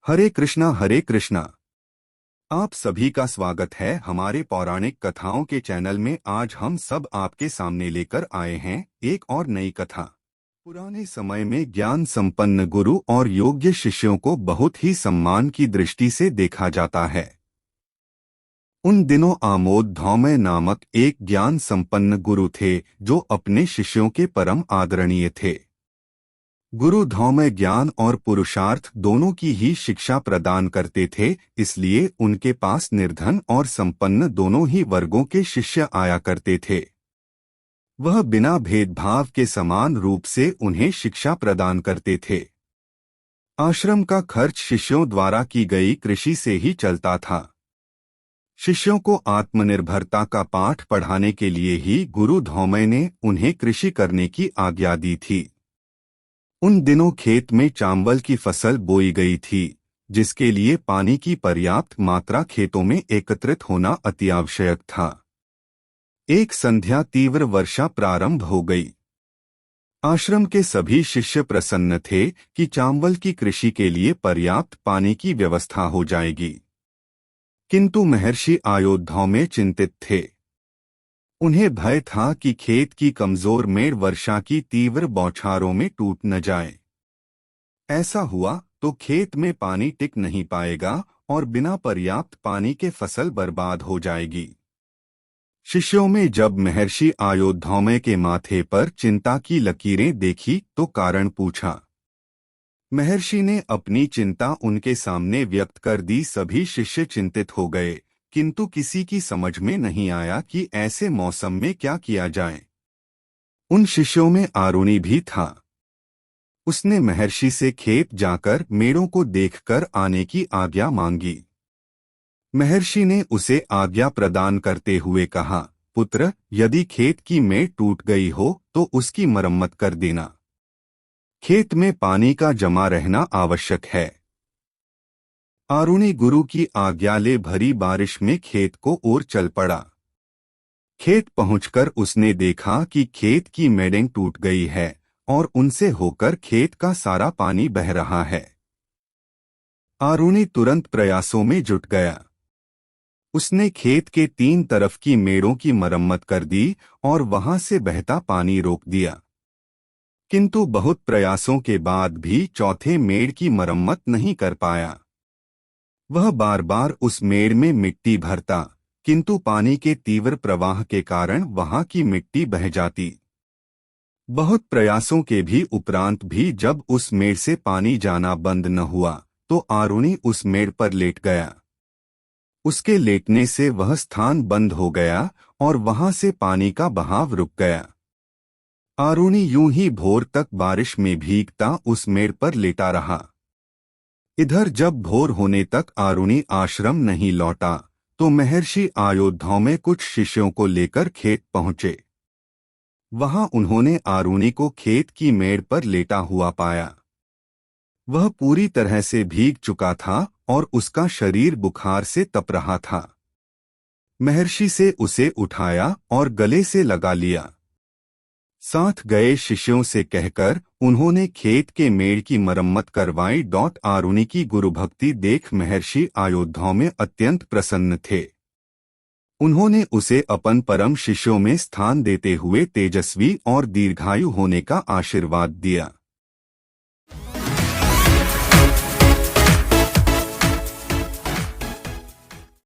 हरे कृष्णा हरे कृष्णा। आप सभी का स्वागत है हमारे पौराणिक कथाओं के चैनल में। आज हम सब आपके सामने लेकर आए हैं एक और नई कथा। पुराने समय में ज्ञान संपन्न गुरु और योग्य शिष्यों को बहुत ही सम्मान की दृष्टि से देखा जाता है। उन दिनों आमोद धौम्य नामक एक ज्ञान संपन्न गुरु थे जो अपने शिष्यों के परम आदरणीय थे। गुरु धौम्य ज्ञान और पुरुषार्थ दोनों की ही शिक्षा प्रदान करते थे, इसलिए उनके पास निर्धन और संपन्न दोनों ही वर्गों के शिष्य आया करते थे। वह बिना भेदभाव के समान रूप से उन्हें शिक्षा प्रदान करते थे। आश्रम का खर्च शिष्यों द्वारा की गई कृषि से ही चलता था। शिष्यों को आत्मनिर्भरता का पाठ पढ़ाने के लिए ही गुरु धौम्य ने उन्हें कृषि करने की आज्ञा दी थी। उन दिनों खेत में चावल की फसल बोई गई थी, जिसके लिए पानी की पर्याप्त मात्रा खेतों में एकत्रित होना अति आवश्यक था। एक संध्या तीव्र वर्षा प्रारंभ हो गई। आश्रम के सभी शिष्य प्रसन्न थे कि चावल की कृषि के लिए पर्याप्त पानी की व्यवस्था हो जाएगी, किंतु महर्षि आयोध्या में चिंतित थे। उन्हें भय था कि खेत की कमजोर मेड़ वर्षा की तीव्र बौछारों में टूट न जाए। ऐसा हुआ तो खेत में पानी टिक नहीं पाएगा और बिना पर्याप्त पानी के फसल बर्बाद हो जाएगी। शिष्यों में जब महर्षि आयोध्या के माथे पर चिंता की लकीरें देखी तो कारण पूछा। महर्षि ने अपनी चिंता उनके सामने व्यक्त कर दी। सभी शिष्य चिंतित हो गए, किंतु किसी की समझ में नहीं आया कि ऐसे मौसम में क्या किया जाए। उन शिष्यों में आरुणि भी था। उसने महर्षि से खेत जाकर मेड़ों को देखकर आने की आज्ञा मांगी। महर्षि ने उसे आज्ञा प्रदान करते हुए कहा, पुत्र, यदि खेत की मेड़ टूट गई हो तो उसकी मरम्मत कर देना। खेत में पानी का जमा रहना आवश्यक है। आरुणि गुरु की आज्ञा ले भरी बारिश में खेत को ओर चल पड़ा। खेत पहुंचकर उसने देखा कि खेत की मेड़ें टूट गई है और उनसे होकर खेत का सारा पानी बह रहा है। आरुणि तुरंत प्रयासों में जुट गया। उसने खेत के 3 तरफ की मेड़ों की मरम्मत कर दी और वहां से बहता पानी रोक दिया, किंतु बहुत प्रयासों के बाद भी चौथे मेड़ की मरम्मत नहीं कर पाया। वह बार बार उस मेड़ में मिट्टी भरता, किंतु पानी के तीव्र प्रवाह के कारण वहां की मिट्टी बह जाती। बहुत प्रयासों के भी उपरांत भी जब उस मेड़ से पानी जाना बंद न हुआ तो आरुणि उस मेड़ पर लेट गया। उसके लेटने से वह स्थान बंद हो गया और वहां से पानी का बहाव रुक गया। आरुणि यूं ही भोर तक बारिश में भीगता उस मेड़ पर लेटा रहा। इधर जब भोर होने तक आरुणि आश्रम नहीं लौटा तो महर्षि आयोध्या में कुछ शिष्यों को लेकर खेत पहुंचे। वहां उन्होंने आरुणि को खेत की मेड़ पर लेटा हुआ पाया। वह पूरी तरह से भीग चुका था और उसका शरीर बुखार से तप रहा था। महर्षि से उसे उठाया और गले से लगा लिया। साथ गए शिष्यों से कहकर उन्होंने खेत के मेड़ की मरम्मत करवाई। आरुणि की गुरुभक्ति देख महर्षि अयोध्या में अत्यंत प्रसन्न थे। उन्होंने उसे अपन परम शिष्यों में स्थान देते हुए तेजस्वी और दीर्घायु होने का आशीर्वाद दिया।